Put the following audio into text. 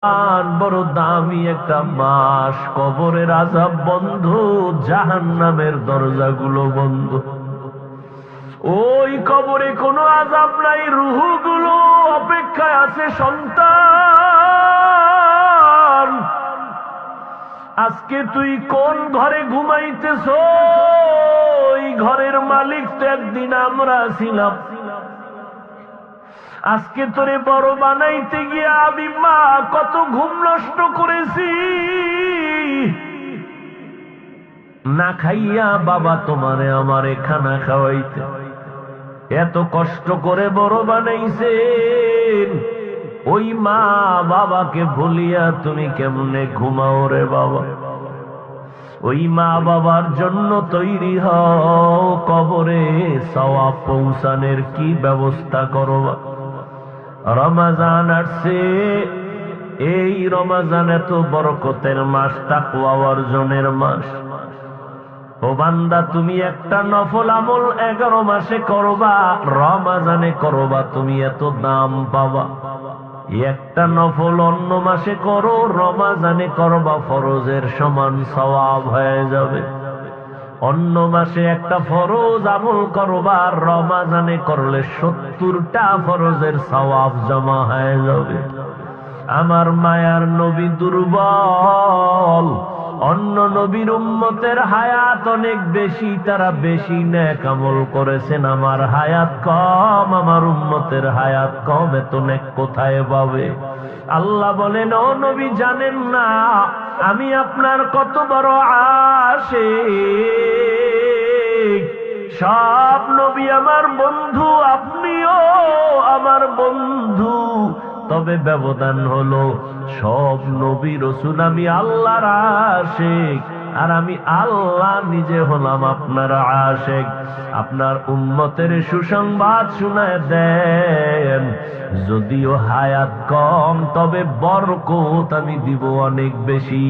বড় দামি একটা মাস, কবরের আযাব বন্ধ, জাহান্নামের দরজাগুলো বন্ধ। ওই কবরে কোনো আযাব নাই, রূহগুলো অপেক্ষায় আছে সন্তান। আজকে তুই কোন ঘরে ঘুমাইতেছ? ওই ঘরের মালিক তো একদিন আমরা ছিলাম। আজকে তোরে বড় বানাইতে গিয়ে আমি মা কত ঘুম নষ্ট করেছি। না খাইয়া বাবা তোমারে আমারে খানা খাওয়াইতে এত কষ্ট করে বড় বানাইছেন। ওই মা বাবাকে ভুলিয়া তুমি কেমনে ঘুমাও রে বাবা? ওই মা বাবার জন্য তৈরি হও, কবরে সওয়াব পৌঁছানোর কি ব্যবস্থা করবা। রমজান আসছে, এই রমজান এত বরকতের মাস, তাকওয়া অর্জনের মাস। ও বান্দা, তুমি একটা নফল আমল 11 মাসে করবা, রমজানে করবা, তুমি এত দাম পাবা। একটা নফল অন্য মাসে করো, রমজানে করবা, ফরজের সমান সওয়াব হয়ে যাবে। অন্য মাসে একটা ফরজ আমল করবা, রমজানে করলে 70টা ফরজের সওয়াব জমা হয়ে যাবে। আমার মায়ার নবী দুর্বল, অন্য নবীর উম্মতের হায়াত অনেক বেশি, তারা বেশি নেক আমল করেছেন। আমার হায়াত কম, আমার উম্মতের হায়াত কম, এত নেক কোথায় পাবে? আল্লাহ বলেন, ও নবী জানেন না আমি আপনার কত বড় আশিক? সব নবী আমার বন্ধু, আপনিও আমার বন্ধু, তবে ব্যবধান হলো সব নবী রাসূল আমি আল্লাহর আশিক, আর আমি আল্লাহ নিজে হলাম আপনার আশিক। আপনার উম্মতের সুসংবাদ শুনায় দেন, যদিও হায়াত কম তবে বরকত আমি দিব অনেক বেশি।